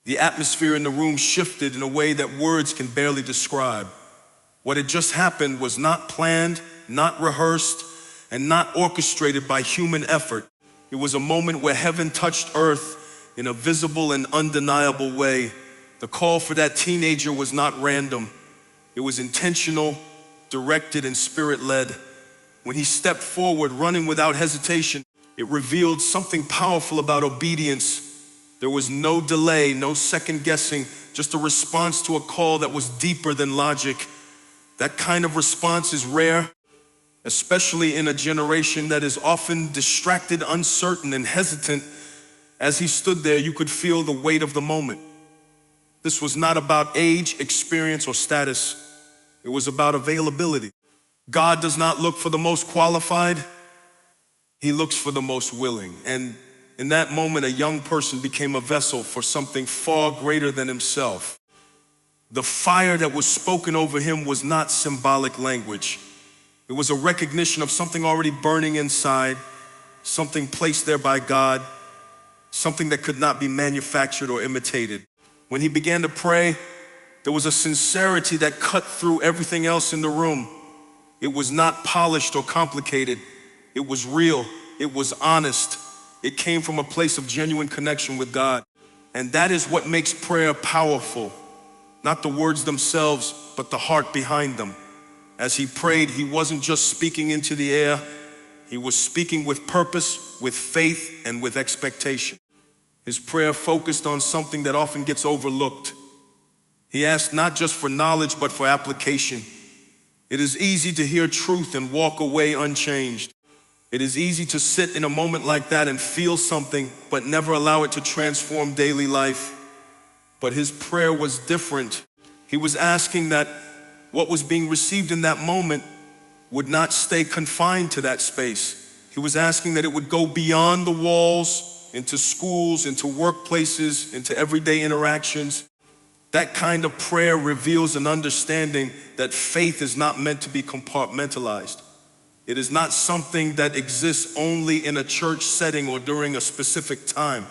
The atmosphere in the room shifted in a way that words can barely describe. What had just happened was not planned, not rehearsed, and not orchestrated by human effort. It was a moment where heaven touched earth in a visible and undeniable way. The call for that teenager was not random. It was intentional, directed, and spirit-led. When he stepped forward, running without hesitation, it revealed something powerful about obedience. There was no delay, no second guessing, just a response to a call that was deeper than logic. That kind of response is rare, especially in a generation that is often distracted, uncertain, and hesitant. As he stood there, you could feel the weight of the moment. This was not about age, experience, or status. It was about availability. God does not look for the most qualified. He looks for the most willing. And in that moment, a young person became a vessel for something far greater than himself. The fire that was spoken over him was not symbolic language. It was a recognition of something already burning inside, something placed there by God, something that could not be manufactured or imitated. When he began to pray, there was a sincerity that cut through everything else in the room. It was not polished or complicated. It was real. It was honest. It came from a place of genuine connection with God. And that is what makes prayer powerful. Not the words themselves, but the heart behind them. As he prayed, he wasn't just speaking into the air. He was speaking with purpose, with faith, and with expectation. His prayer focused on something that often gets overlooked. He asked not just for knowledge, but for application. It is easy to hear truth and walk away unchanged. It is easy to sit in a moment like that and feel something, but never allow it to transform daily life. But his prayer was different. He was asking that what was being received in that moment would not stay confined to that space. He was asking that it would go beyond the walls, into schools, into workplaces, into everyday interactions. That kind of prayer reveals an understanding that faith is not meant to be compartmentalized. It is not something that exists only in a church setting or during a specific time.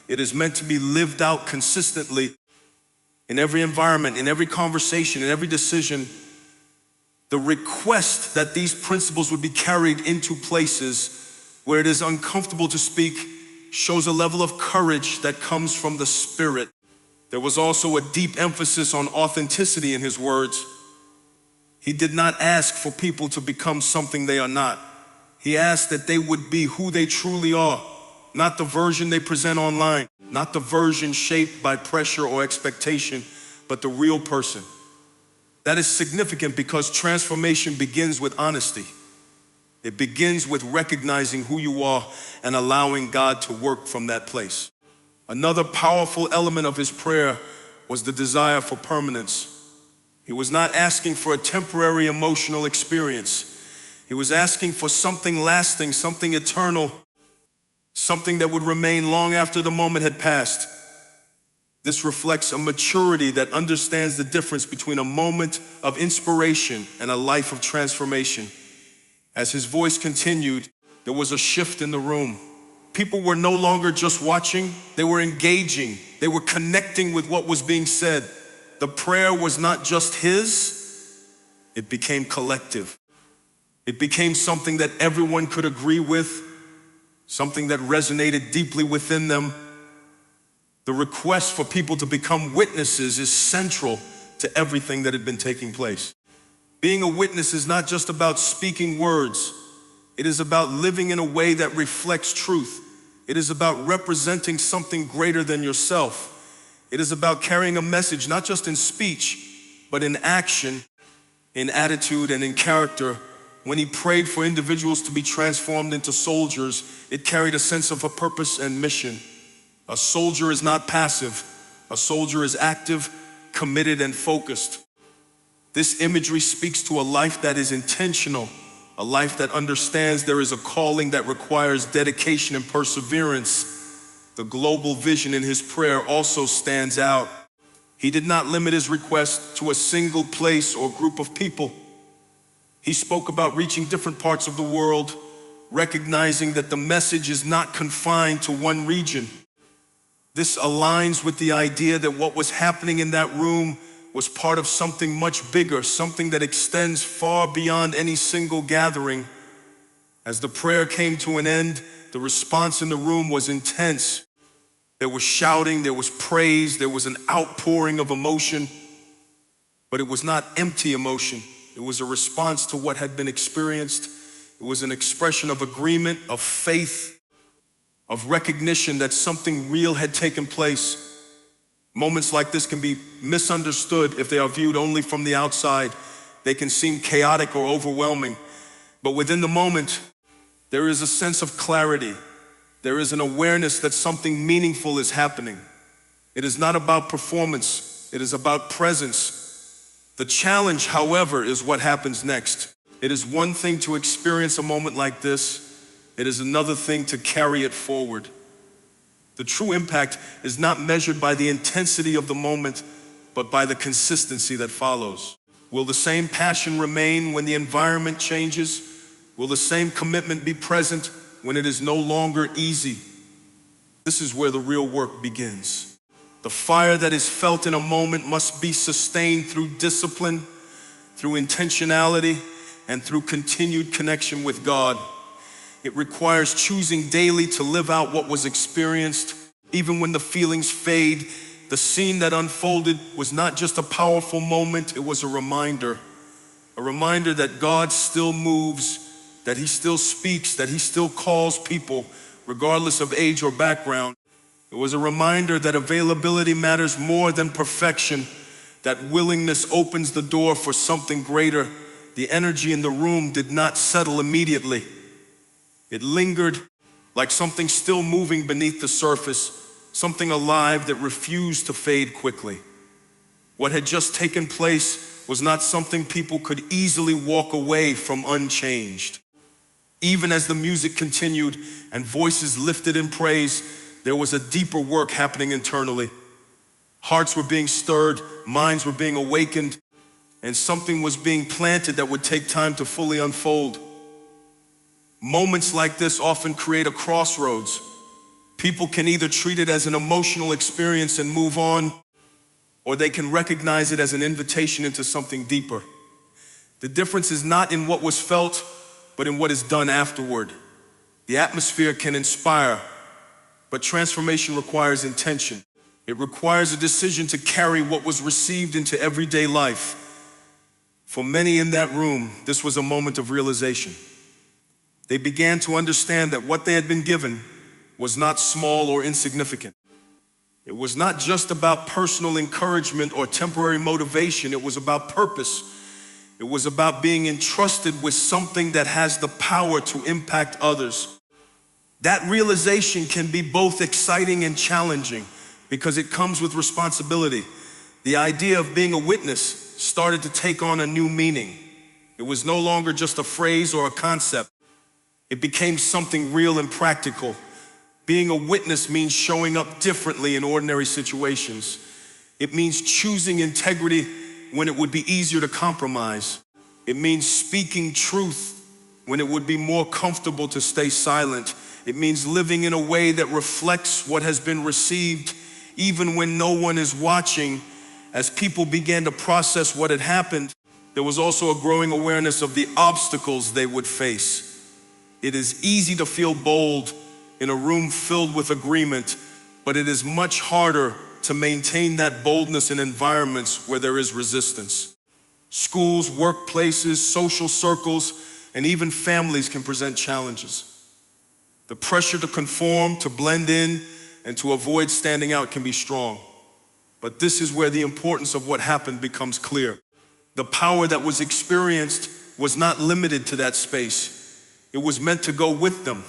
It is meant to be lived out consistently in every environment, in every conversation, in every decision. The request that these principles would be carried into places where it is uncomfortable to speak shows a level of courage that comes from the Spirit. There was also a deep emphasis on authenticity in his words. He did not ask for people to become something they are not. He asked that they would be who they truly are, not the version they present online, not the version shaped by pressure or expectation, but the real person. That is significant because transformation begins with honesty. It begins with recognizing who you are and allowing God to work from that place. Another powerful element of his prayer was the desire for permanence. He was not asking for a temporary emotional experience. He was asking for something lasting, something eternal, something that would remain long after the moment had passed. This reflects a maturity that understands the difference between a moment of inspiration and a life of transformation. As his voice continued, there was a shift in the room. People were no longer just watching, they were engaging. They were connecting with what was being said. The prayer was not just his, it became collective. It became something that everyone could agree with, something that resonated deeply within them. The request for people to become witnesses is central to everything that had been taking place. Being a witness is not just about speaking words. It is about living in a way that reflects truth. It is about representing something greater than yourself. It is about carrying a message, not just in speech, but in action, in attitude, and in character. When he prayed for individuals to be transformed into soldiers, it carried a sense of a purpose and mission. A soldier is not passive. A soldier is active, committed, and focused. This imagery speaks to a life that is intentional, a life that understands there is a calling that requires dedication and perseverance. The global vision in his prayer also stands out. He did not limit his request to a single place or group of people. He spoke about reaching different parts of the world, recognizing that the message is not confined to one region. This aligns with the idea that what was happening in that room was part of something much bigger, something that extends far beyond any single gathering. As the prayer came to an end, the response in the room was intense. There was shouting, there was praise, there was an outpouring of emotion, but it was not empty emotion. It was a response to what had been experienced. It was an expression of agreement, of faith, of recognition that something real had taken place. Moments like this can be misunderstood if they are viewed only from the outside. They can seem chaotic or overwhelming, but within the moment, there is a sense of clarity. There is an awareness that something meaningful is happening. It is not about performance, it is about presence. The challenge, however, is what happens next. It is one thing to experience a moment like this. It is another thing to carry it forward. The true impact is not measured by the intensity of the moment, but by the consistency that follows. Will the same passion remain when the environment changes? Will the same commitment be present when it is no longer easy? This is where the real work begins. The fire that is felt in a moment must be sustained through discipline, through intentionality, and through continued connection with God. It requires choosing daily to live out what was experienced, even when the feelings fade. The scene that unfolded was not just a powerful moment, it was a reminder that God still moves, that He still speaks, that He still calls people, regardless of age or background. It was a reminder that availability matters more than perfection, that willingness opens the door for something greater. The energy in the room did not settle immediately. It lingered like something still moving beneath the surface, something alive that refused to fade quickly. What had just taken place was not something people could easily walk away from unchanged. Even as the music continued and voices lifted in praise, there was a deeper work happening internally. Hearts were being stirred, minds were being awakened, and something was being planted that would take time to fully unfold. Moments like this often create a crossroads. People can either treat it as an emotional experience and move on, or they can recognize it as an invitation into something deeper. The difference is not in what was felt, but in what is done afterward. The atmosphere can inspire, but transformation requires intention. It requires a decision to carry what was received into everyday life. For many in that room, this was a moment of realization. They began to understand that what they had been given was not small or insignificant. It was not just about personal encouragement or temporary motivation. It was about purpose. It was about being entrusted with something that has the power to impact others. That realization can be both exciting and challenging because it comes with responsibility. The idea of being a witness started to take on a new meaning. It was no longer just a phrase or a concept. It became something real and practical. Being a witness means showing up differently in ordinary situations. It means choosing integrity when it would be easier to compromise. It means speaking truth when it would be more comfortable to stay silent. It means living in a way that reflects what has been received, even when no one is watching. As people began to process what had happened, there was also a growing awareness of the obstacles they would face. It is easy to feel bold in a room filled with agreement, but it is much harder to maintain that boldness in environments where there is resistance. Schools, workplaces, social circles, and even families can present challenges. The pressure to conform, to blend in, and to avoid standing out can be strong. But this is where the importance of what happened becomes clear. The power that was experienced was not limited to that space. It was meant to go with them.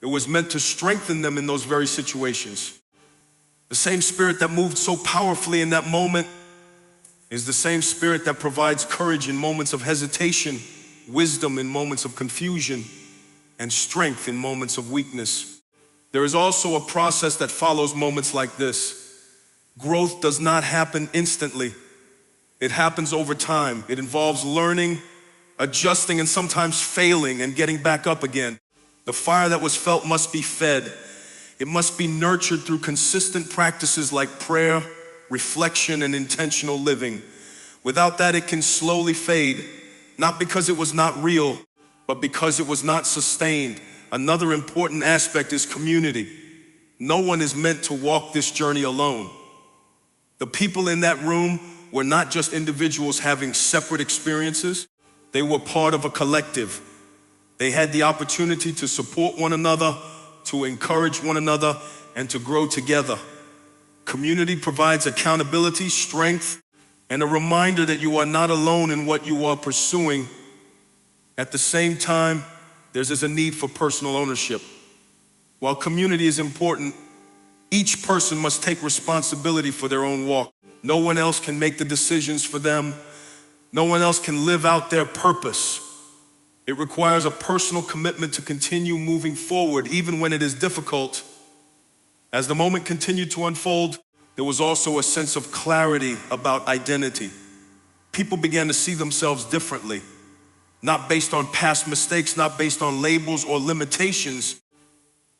It was meant to strengthen them in those very situations. The same spirit that moved so powerfully in that moment is the same spirit that provides courage in moments of hesitation, wisdom in moments of confusion, and strength in moments of weakness. There is also a process that follows moments like this. Growth does not happen instantly. It happens over time. It involves learning, adjusting, and sometimes failing and getting back up again. The fire that was felt must be fed. It must be nurtured through consistent practices like prayer, reflection, and intentional living. Without that, it can slowly fade, not because it was not real, but because it was not sustained. Another important aspect is community. No one is meant to walk this journey alone. The people in that room were not just individuals having separate experiences. They were part of a collective. They had the opportunity to support one another, to encourage one another, and to grow together. Community provides accountability, strength, and a reminder that you are not alone in what you are pursuing. At the same time, there's a need for personal ownership. While community is important, each person must take responsibility for their own walk. No one else can make the decisions for them. No one else can live out their purpose. It requires a personal commitment to continue moving forward, even when it is difficult. As the moment continued to unfold, there was also a sense of clarity about identity. People began to see themselves differently, not based on past mistakes, not based on labels or limitations,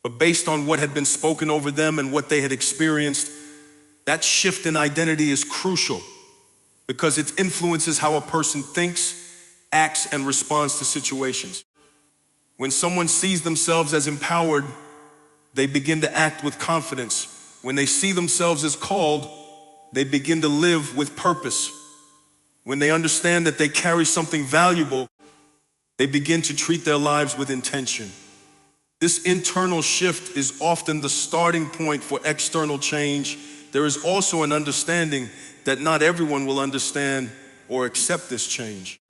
but based on what had been spoken over them and what they had experienced. That shift in identity is crucial because it influences how a person thinks, acts, and responds to situations. When someone sees themselves as empowered, they begin to act with confidence. When they see themselves as called, they begin to live with purpose. When they understand that they carry something valuable, they begin to treat their lives with intention. This internal shift is often the starting point for external change. There is also an understanding that not everyone will understand or accept this change.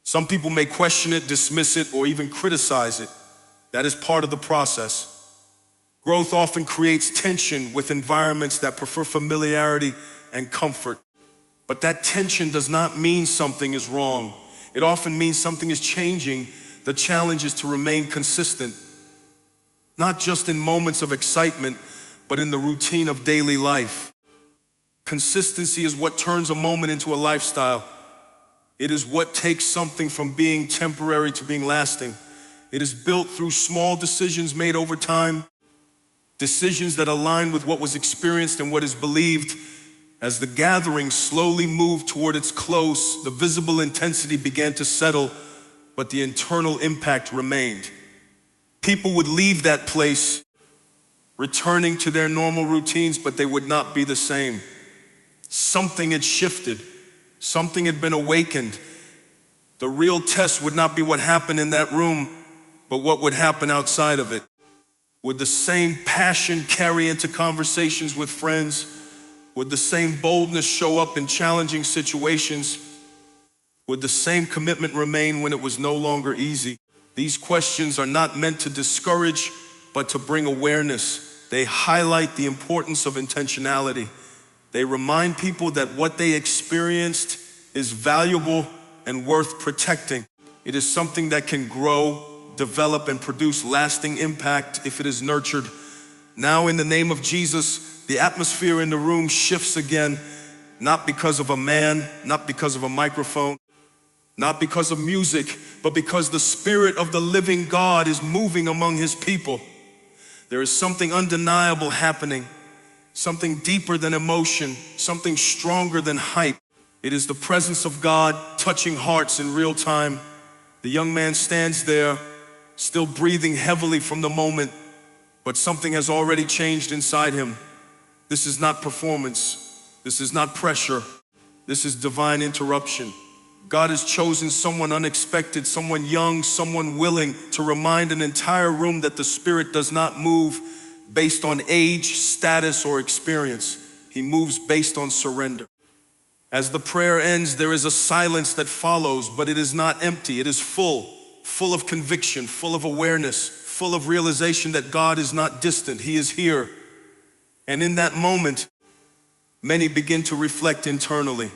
Some people may question it, dismiss it, or even criticize it. That is part of the process. Growth often creates tension with environments that prefer familiarity and comfort. But that tension does not mean something is wrong. It often means something is changing. The challenge is to remain consistent, not just in moments of excitement, but in the routine of daily life. Consistency is what turns a moment into a lifestyle. It is what takes something from being temporary to being lasting. It is built through small decisions made over time, decisions that align with what was experienced and what is believed. As the gathering slowly moved toward its close, the visible intensity began to settle, but the internal impact remained. People would leave that place, returning to their normal routines, but they would not be the same. Something had shifted. Something had been awakened. The real test would not be what happened in that room, but what would happen outside of it. Would the same passion carry into conversations with friends? Would the same boldness show up in challenging situations? Would the same commitment remain when it was no longer easy? These questions are not meant to discourage, but to bring awareness. They highlight the importance of intentionality. They remind people that what they experienced is valuable and worth protecting. It is something that can grow, develop, and produce lasting impact if it is nurtured. Now, in the name of Jesus, the atmosphere in the room shifts again, not because of a man, not because of a microphone, not because of music, but because the Spirit of the living God is moving among His people. There is something undeniable happening. Something deeper than emotion, something stronger than hype. It is the presence of God touching hearts in real time. The young man stands there, still breathing heavily from the moment, but something has already changed inside him. This is not performance. This is not pressure. This is divine interruption. God has chosen someone unexpected, someone young, someone willing to remind an entire room that the Spirit does not move based on age, status, or experience. He moves based on surrender. As the prayer ends, there is a silence that follows, but it is not empty. It is full of conviction, full of awareness, full of realization that God is not distant. He is here. And in that moment, many begin to reflect internally.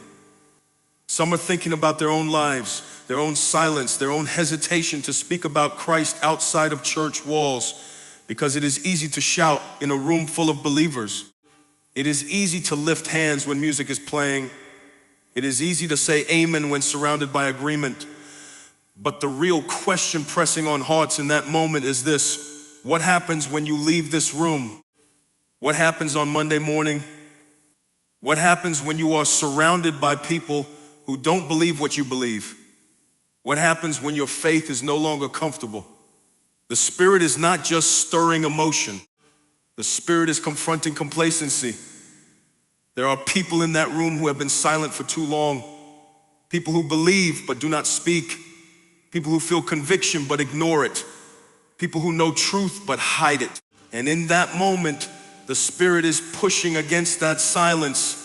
Some are thinking about their own lives, their own silence, their own hesitation to speak about Christ outside of church walls. Because it is easy to shout in a room full of believers. It is easy to lift hands when music is playing. It is easy to say amen when surrounded by agreement. But the real question pressing on hearts in that moment is this: What happens when you leave this room? What happens on Monday morning? What happens when you are surrounded by people who don't believe what you believe? What happens when your faith is no longer comfortable? The Spirit is not just stirring emotion. The Spirit is confronting complacency. There are people in that room who have been silent for too long. People who believe but do not speak. People who feel conviction but ignore it. People who know truth but hide it. And in that moment, the Spirit is pushing against that silence,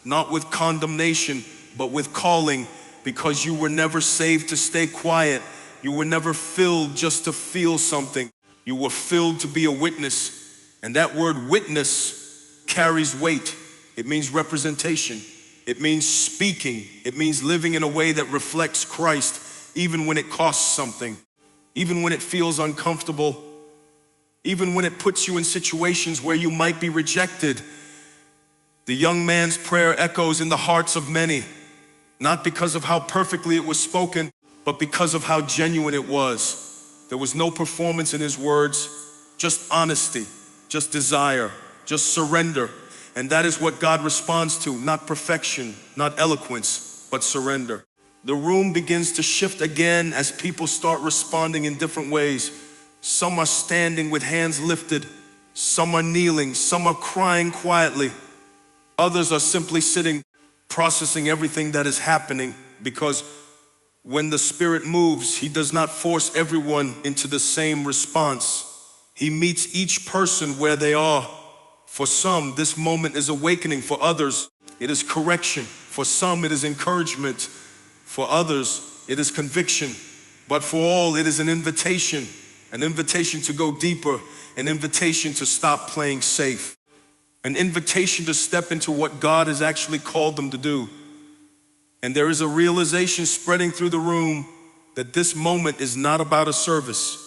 not with condemnation, but with calling, because you were never saved to stay quiet. You were never filled just to feel something. You were filled to be a witness. And that word witness carries weight. It means representation. It means speaking. It means living in a way that reflects Christ, even when it costs something, even when it feels uncomfortable, even when it puts you in situations where you might be rejected. The young man's prayer echoes in the hearts of many, not because of how perfectly it was spoken, but because of how genuine it was. There was no performance in his words, just honesty, just desire, just surrender. And that is what God responds to, not perfection, not eloquence, but surrender. The room begins to shift again as people start responding in different ways. Some are standing with hands lifted, some are kneeling, some are crying quietly. Others are simply sitting, processing everything that is happening, because when the Spirit moves, He does not force everyone into the same response. He meets each person where they are. For some, this moment is awakening. For others, it is correction. For some, it is encouragement. For others, it is conviction. But for all, it is an invitation to go deeper, an invitation to stop playing safe, an invitation to step into what God has actually called them to do. And there is a realization spreading through the room that this moment is not about a service.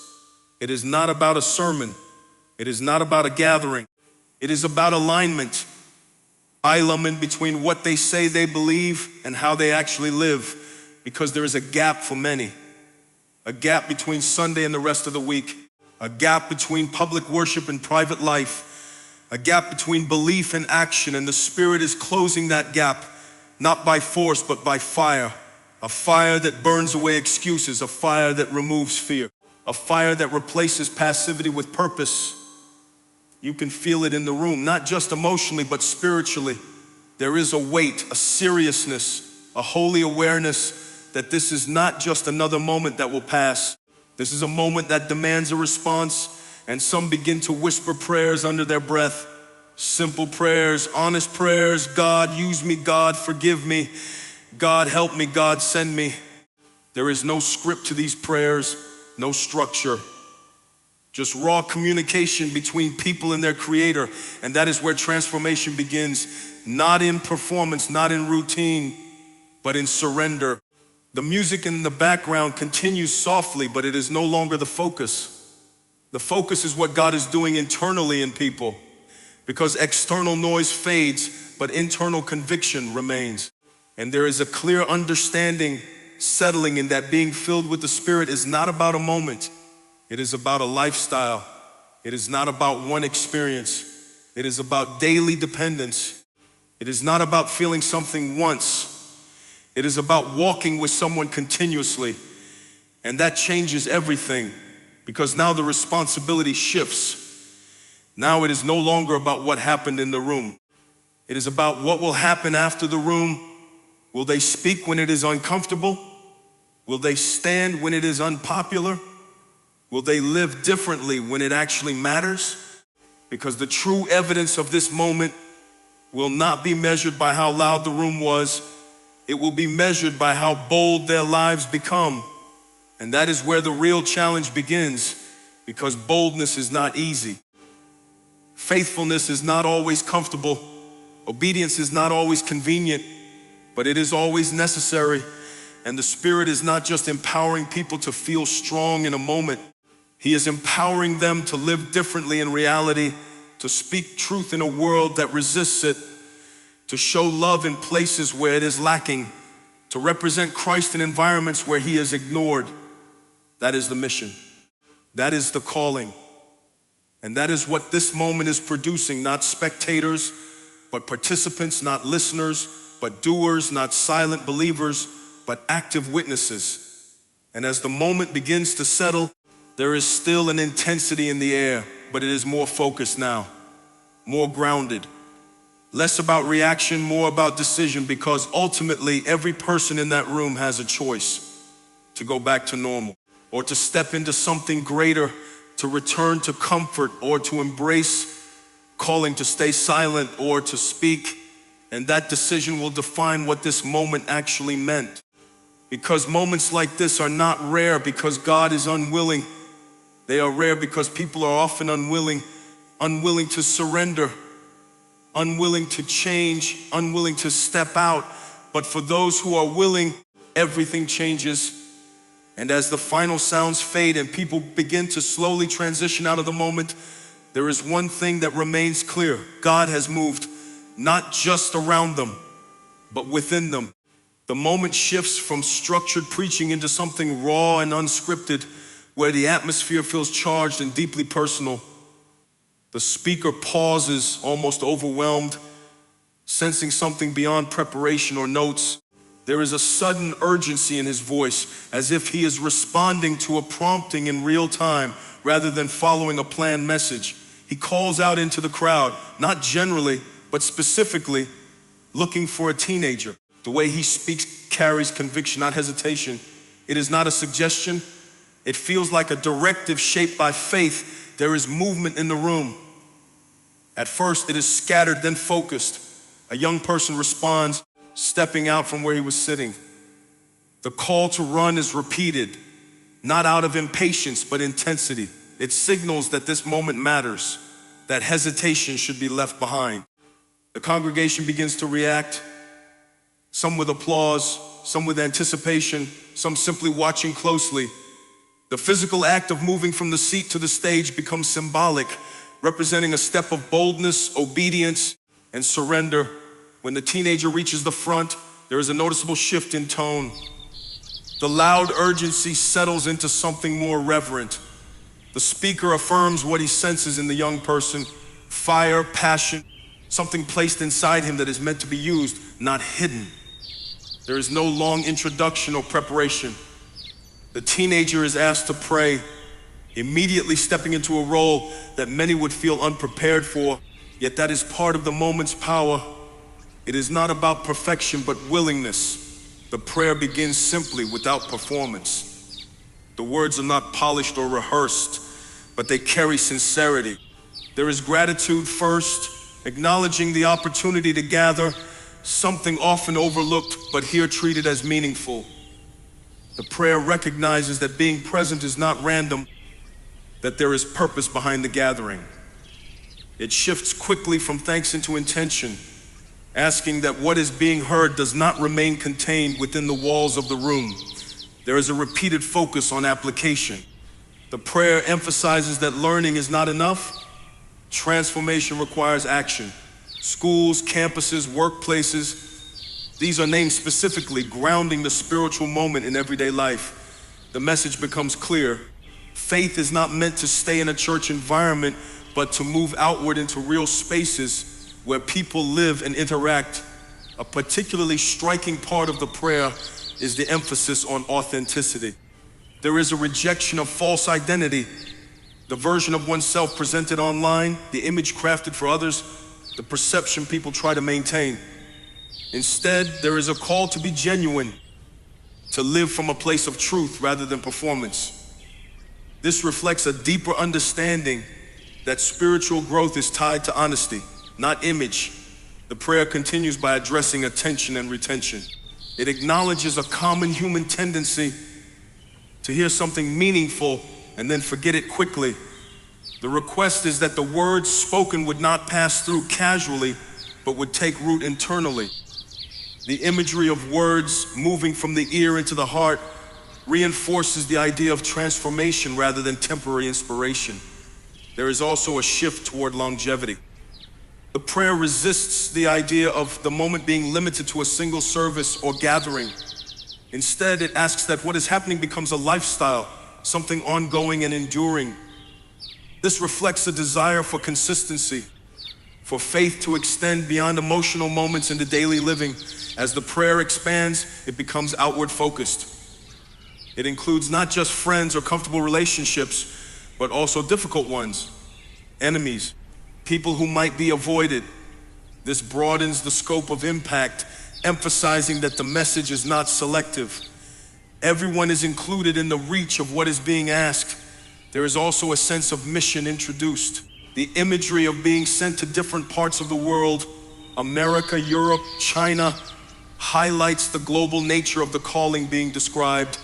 It is not about a sermon. It is not about a gathering. It is about alignment. Alignment between what they say they believe and how they actually live, because there is a gap for many. A gap between Sunday and the rest of the week. A gap between public worship and private life. A gap between belief and action, and the Spirit is closing that gap, not by force, but by fire. A fire that burns away excuses, a fire that removes fear, a fire that replaces passivity with purpose. You can feel it in the room, not just emotionally, but spiritually. There is a weight, a seriousness, a holy awareness that this is not just another moment that will pass. This is a moment that demands a response, and some begin to whisper prayers under their breath. Simple prayers, honest prayers. God, use me. God, forgive me. God, help me. God, send me. There is no script to these prayers, no structure. Just raw communication between people and their Creator. And that is where transformation begins. Not in performance, not in routine, but in surrender. The music in the background continues softly, but it is no longer the focus. The focus is what God is doing internally in people. Because external noise fades, but internal conviction remains. And there is a clear understanding settling in that being filled with the Spirit is not about a moment. It is about a lifestyle. It is not about one experience. It is about daily dependence. It is not about feeling something once. It is about walking with someone continuously. And that changes everything, because now the responsibility shifts. Now it is no longer about what happened in the room. It is about what will happen after the room. Will they speak when it is uncomfortable? Will they stand when it is unpopular? Will they live differently when it actually matters? Because the true evidence of this moment will not be measured by how loud the room was. It will be measured by how bold their lives become. And that is where the real challenge begins, because boldness is not easy. Faithfulness is not always comfortable. Obedience is not always convenient, but it is always necessary. And the Spirit is not just empowering people to feel strong in a moment. He is empowering them to live differently in reality, to speak truth in a world that resists it, to show love in places where it is lacking, to represent Christ in environments where He is ignored. That is the mission. That is the calling. And that is what this moment is producing, not spectators, but participants, not listeners, but doers, not silent believers, but active witnesses. And as the moment begins to settle, there is still an intensity in the air, but it is more focused now, more grounded. Less about reaction, more about decision, because ultimately every person in that room has a choice to go back to normal or to step into something greater, to return to comfort or to embrace calling to stay silent or to speak. And that decision will define what this moment actually meant. Because moments like this are not rare because God is unwilling. They are rare because people are often unwilling to surrender, unwilling to change, unwilling to step out. But for those who are willing, everything changes. And as the final sounds fade and people begin to slowly transition out of the moment, there is one thing that remains clear. God has moved, not just around them, but within them. The moment shifts from structured preaching into something raw and unscripted, where the atmosphere feels charged and deeply personal. The speaker pauses, almost overwhelmed, sensing something beyond preparation or notes. There is a sudden urgency in his voice, as if he is responding to a prompting in real time rather than following a planned message. He calls out into the crowd, not generally, but specifically, looking for a teenager. The way he speaks carries conviction, not hesitation. It is not a suggestion. It feels like a directive shaped by faith. There is movement in the room. At first, it is scattered, then focused. A young person responds, stepping out from where he was sitting. The call to run is repeated, not out of impatience, but intensity. It signals that this moment matters, that hesitation should be left behind. The congregation begins to react, some with applause, some with anticipation, some simply watching closely. The physical act of moving from the seat to the stage becomes symbolic, representing a step of boldness, obedience, and surrender. When the teenager reaches the front, there is a noticeable shift in tone. The loud urgency settles into something more reverent. The speaker affirms what he senses in the young person: fire, passion, something placed inside him that is meant to be used, not hidden. There is no long introduction or preparation. The teenager is asked to pray, immediately stepping into a role that many would feel unprepared for, yet that is part of the moment's power. It is not about perfection, but willingness. The prayer begins simply, without performance. The words are not polished or rehearsed, but they carry sincerity. There is gratitude first, acknowledging the opportunity to gather, something often overlooked, but here treated as meaningful. The prayer recognizes that being present is not random, that there is purpose behind the gathering. It shifts quickly from thanks into intention, asking that what is being heard does not remain contained within the walls of the room. There is a repeated focus on application. The prayer emphasizes that learning is not enough. Transformation requires action. Schools, campuses, workplaces, these are named specifically, grounding the spiritual moment in everyday life. The message becomes clear. Faith is not meant to stay in a church environment, but to move outward into real spaces where people live and interact. A particularly striking part of the prayer is the emphasis on authenticity. There is a rejection of false identity, the version of oneself presented online, the image crafted for others, the perception people try to maintain. Instead, there is a call to be genuine, to live from a place of truth rather than performance. This reflects a deeper understanding that spiritual growth is tied to honesty, not image. The prayer continues by addressing attention and retention. It acknowledges a common human tendency to hear something meaningful and then forget it quickly. The request is that the words spoken would not pass through casually, but would take root internally. The imagery of words moving from the ear into the heart reinforces the idea of transformation rather than temporary inspiration. There is also a shift toward longevity. The prayer resists the idea of the moment being limited to a single service or gathering. Instead, it asks that what is happening becomes a lifestyle, something ongoing and enduring. This reflects a desire for consistency, for faith to extend beyond emotional moments into daily living. As the prayer expands, it becomes outward focused. It includes not just friends or comfortable relationships, but also difficult ones, enemies, people who might be avoided. This broadens the scope of impact, emphasizing that the message is not selective. Everyone is included in the reach of what is being asked. There is also a sense of mission introduced. The imagery of being sent to different parts of the world, America, Europe, China, highlights the global nature of the calling being described.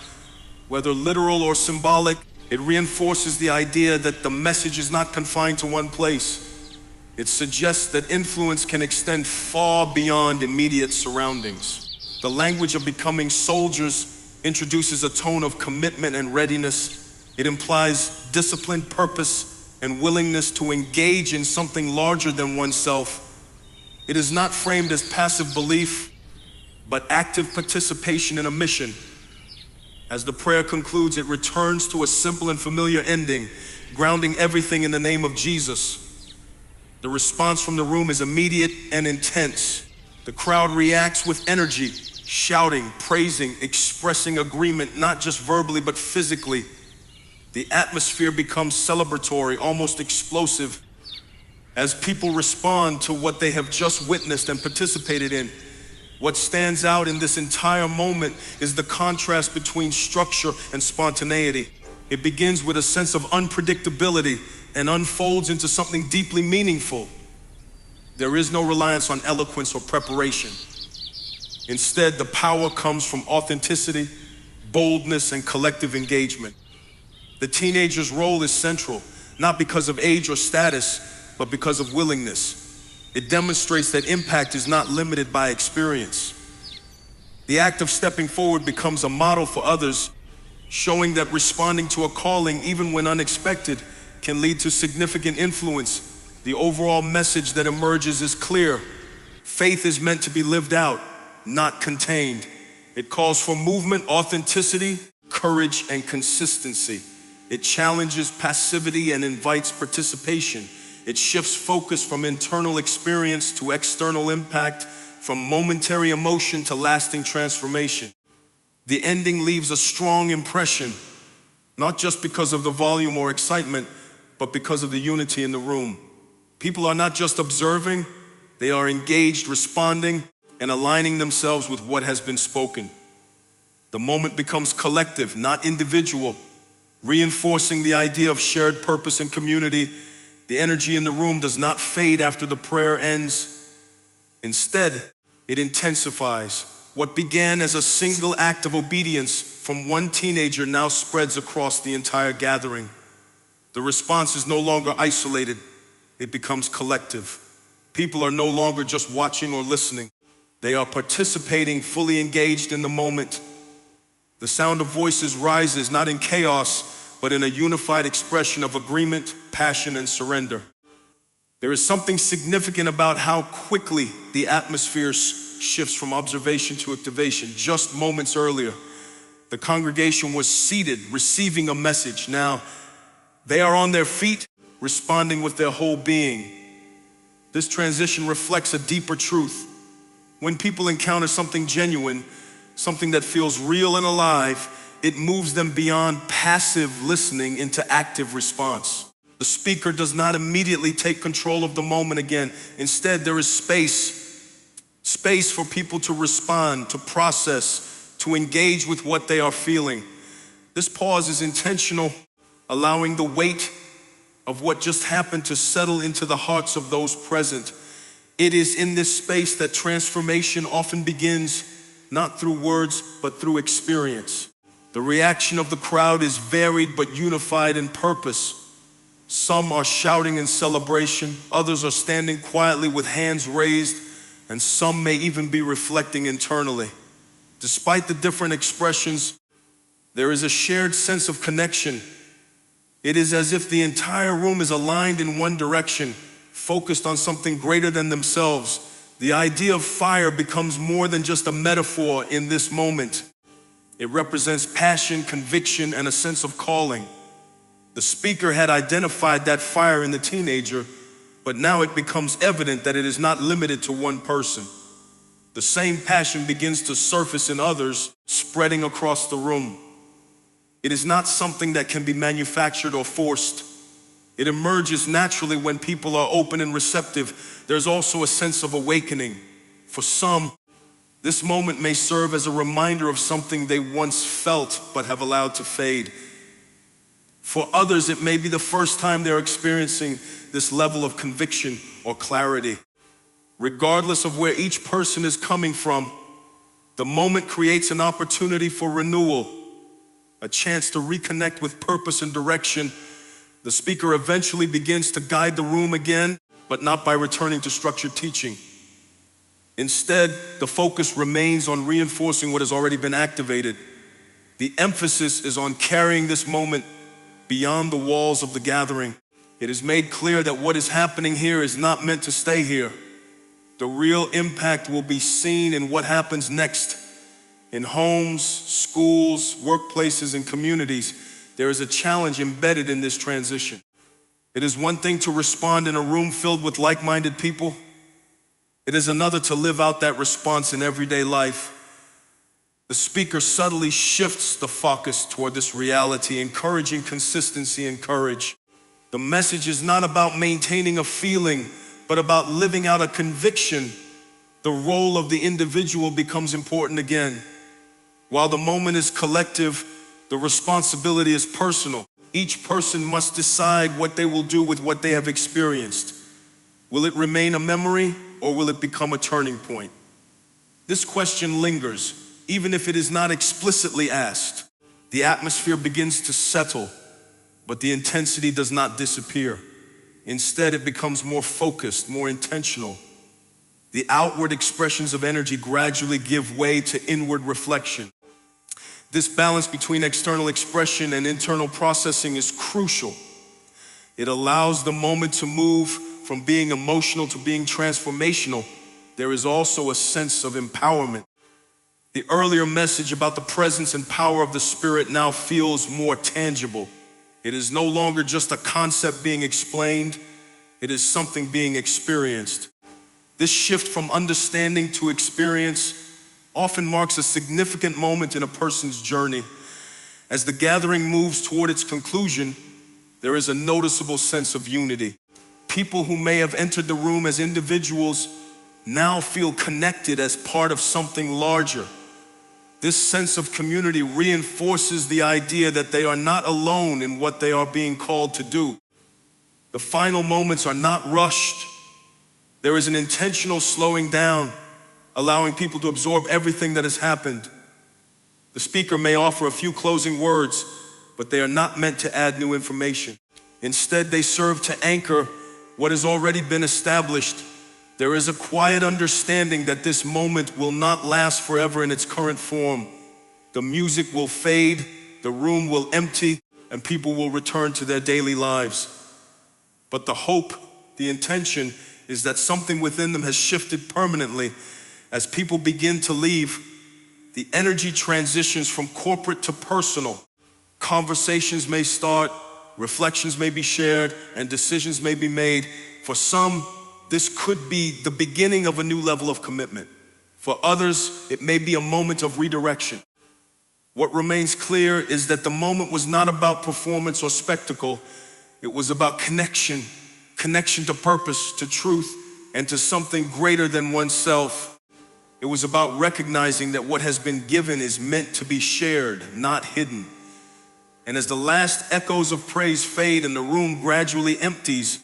Whether literal or symbolic, it reinforces the idea that the message is not confined to one place. It suggests that influence can extend far beyond immediate surroundings. The language of becoming soldiers introduces a tone of commitment and readiness. It implies disciplined purpose and willingness to engage in something larger than oneself. It is not framed as passive belief, but active participation in a mission. As the prayer concludes, it returns to a simple and familiar ending, grounding everything in the name of Jesus. The response from the room is immediate and intense. The crowd reacts with energy, shouting, praising, expressing agreement, not just verbally, but physically. The atmosphere becomes celebratory, almost explosive, as people respond to what they have just witnessed and participated in. What stands out in this entire moment is the contrast between structure and spontaneity. It begins with a sense of unpredictability and unfolds into something deeply meaningful. There is no reliance on eloquence or preparation. Instead, the power comes from authenticity, boldness, and collective engagement. The teenager's role is central, not because of age or status, but because of willingness. It demonstrates that impact is not limited by experience. The act of stepping forward becomes a model for others, showing that responding to a calling, even when unexpected, can lead to significant influence. The overall message that emerges is clear. Faith is meant to be lived out, not contained. It calls for movement, authenticity, courage, and consistency. It challenges passivity and invites participation. It shifts focus from internal experience to external impact, from momentary emotion to lasting transformation. The ending leaves a strong impression, not just because of the volume or excitement, but because of the unity in the room. People are not just observing, they are engaged, responding, and aligning themselves with what has been spoken. The moment becomes collective, not individual, reinforcing the idea of shared purpose and community. The energy in the room does not fade after the prayer ends. Instead, it intensifies. What began as a single act of obedience from one teenager now spreads across the entire gathering. The response is no longer isolated, it becomes collective. People are no longer just watching or listening. They are participating, fully engaged in the moment. The sound of voices rises, not in chaos, but in a unified expression of agreement, passion, and surrender. There is something significant about how quickly the atmosphere shifts from observation to activation. Just moments earlier, the congregation was seated, receiving a message. Now, they are on their feet, responding with their whole being. This transition reflects a deeper truth. When people encounter something genuine, something that feels real and alive, it moves them beyond passive listening into active response. The speaker does not immediately take control of the moment again. Instead, there is space for people to respond, to process, to engage with what they are feeling. This pause is intentional, allowing the weight of what just happened to settle into the hearts of those present. It is in this space that transformation often begins, not through words, but through experience. The reaction of the crowd is varied but unified in purpose. Some are shouting in celebration, others are standing quietly with hands raised, and some may even be reflecting internally. Despite the different expressions, there is a shared sense of connection. It is as if the entire room is aligned in one direction, focused on something greater than themselves. The idea of fire becomes more than just a metaphor in this moment. It represents passion, conviction, and a sense of calling. The speaker had identified that fire in the teenager, but now it becomes evident that it is not limited to one person. The same passion begins to surface in others, spreading across the room. It is not something that can be manufactured or forced. It emerges naturally when people are open and receptive. There's also a sense of awakening. For some, this moment may serve as a reminder of something they once felt but have allowed to fade. For others, it may be the first time they're experiencing this level of conviction or clarity. Regardless of where each person is coming from, the moment creates an opportunity for renewal, a chance to reconnect with purpose and direction. The speaker eventually begins to guide the room again, but not by returning to structured teaching. Instead, the focus remains on reinforcing what has already been activated. The emphasis is on carrying this moment beyond the walls of the gathering. It is made clear that what is happening here is not meant to stay here. The real impact will be seen in what happens next. In homes, schools, workplaces, and communities, there is a challenge embedded in this transition. It is one thing to respond in a room filled with like-minded people. It is another to live out that response in everyday life. The speaker subtly shifts the focus toward this reality, encouraging consistency and courage. The message is not about maintaining a feeling, but about living out a conviction. The role of the individual becomes important again. While the moment is collective, the responsibility is personal. Each person must decide what they will do with what they have experienced. Will it remain a memory, or will it become a turning point? This question lingers, even if it is not explicitly asked. The atmosphere begins to settle, but the intensity does not disappear. Instead, it becomes more focused, more intentional. The outward expressions of energy gradually give way to inward reflection. This balance between external expression and internal processing is crucial. It allows the moment to move from being emotional to being transformational. There is also a sense of empowerment. The earlier message about the presence and power of the Spirit now feels more tangible. It is no longer just a concept being explained, it is something being experienced. This shift from understanding to experience often marks a significant moment in a person's journey. As the gathering moves toward its conclusion, there is a noticeable sense of unity. People who may have entered the room as individuals now feel connected as part of something larger. This sense of community reinforces the idea that they are not alone in what they are being called to do. The final moments are not rushed. There is an intentional slowing down, allowing people to absorb everything that has happened. The speaker may offer a few closing words, but they are not meant to add new information. Instead, they serve to anchor what has already been established. There is a quiet understanding that this moment will not last forever in its current form. The music will fade, the room will empty, and people will return to their daily lives. But the hope, the intention, is that something within them has shifted permanently. As people begin to leave, the energy transitions from corporate to personal. Conversations may start, reflections may be shared, and decisions may be made. For some, this could be the beginning of a new level of commitment. For others, it may be a moment of redirection. What remains clear is that the moment was not about performance or spectacle. It was about connection to purpose, to truth, and to something greater than oneself. It was about recognizing that what has been given is meant to be shared, not hidden. And as the last echoes of praise fade and the room gradually empties,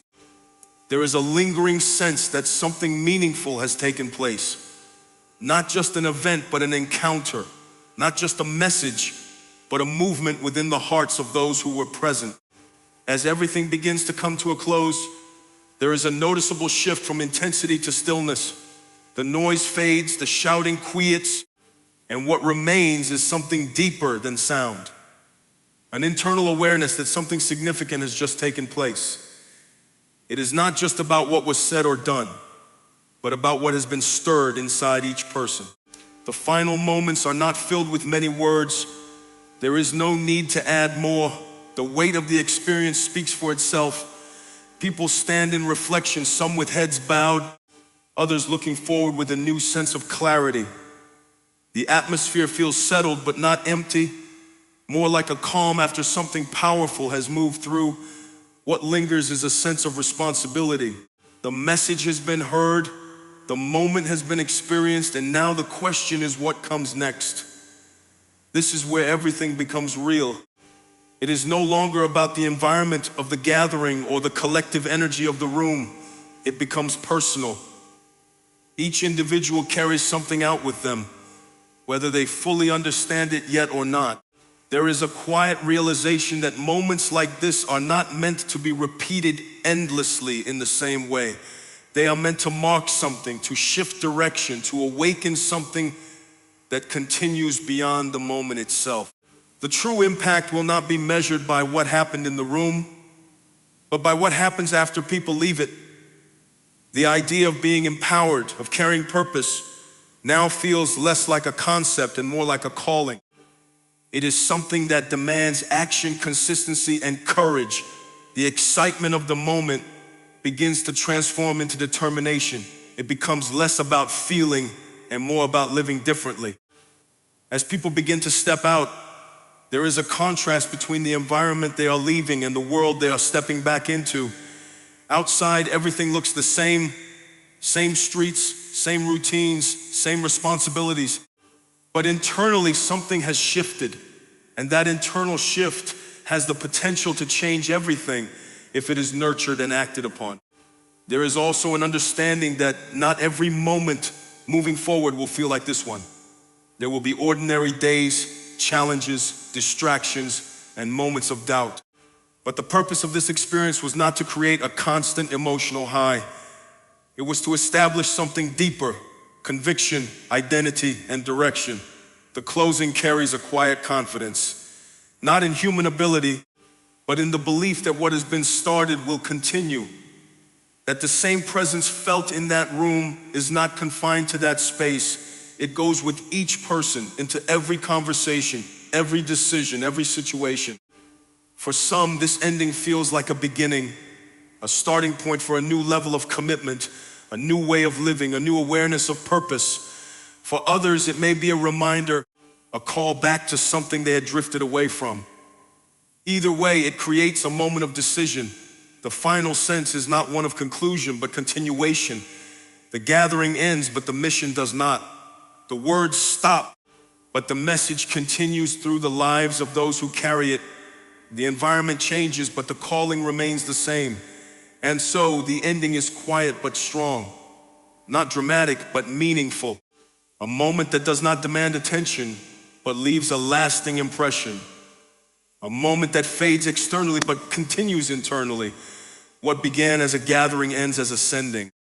there is a lingering sense that something meaningful has taken place. Not just an event, but an encounter. Not just a message, but a movement within the hearts of those who were present. As everything begins to come to a close, there is a noticeable shift from intensity to stillness. The noise fades, the shouting quiets, and what remains is something deeper than sound. An internal awareness that something significant has just taken place. It is not just about what was said or done, but about what has been stirred inside each person. The final moments are not filled with many words. There is no need to add more. The weight of the experience speaks for itself. People stand in reflection, some with heads bowed, others looking forward with a new sense of clarity. The atmosphere feels settled but not empty, more like a calm after something powerful has moved through. What lingers is a sense of responsibility. The message has been heard, the moment has been experienced, and now the question is what comes next. This is where everything becomes real. It is no longer about the environment of the gathering or the collective energy of the room. It becomes personal. Each individual carries something out with them, whether they fully understand it yet or not. There is a quiet realization that moments like this are not meant to be repeated endlessly in the same way. They are meant to mark something, to shift direction, to awaken something that continues beyond the moment itself. The true impact will not be measured by what happened in the room, but by what happens after people leave it. The idea of being empowered, of carrying purpose, now feels less like a concept and more like a calling. It is something that demands action, consistency, and courage. The excitement of the moment begins to transform into determination. It becomes less about feeling and more about living differently. As people begin to step out, there is a contrast between the environment they are leaving and the world they are stepping back into. Outside, everything looks the same streets, same routines, same responsibilities. But internally, something has shifted, and that internal shift has the potential to change everything if it is nurtured and acted upon. There is also an understanding that not every moment moving forward will feel like this one. There will be ordinary days, challenges, distractions, and moments of doubt. But the purpose of this experience was not to create a constant emotional high. It was to establish something deeper: conviction, identity, and direction. The closing carries a quiet confidence, not in human ability, but in the belief that what has been started will continue, that the same presence felt in that room is not confined to that space. It goes with each person into every conversation, every decision, every situation. For some, this ending feels like a beginning, a starting point for a new level of commitment, a new way of living, a new awareness of purpose. For others, it may be a reminder, a call back to something they had drifted away from. Either way, it creates a moment of decision. The final sense is not one of conclusion, but continuation. The gathering ends, but the mission does not. The words stop, but the message continues through the lives of those who carry it. The environment changes, but the calling remains the same. And so the ending is quiet but strong, not dramatic but meaningful. A moment that does not demand attention, but leaves a lasting impression. A moment that fades externally but continues internally. What began as a gathering ends as a sending.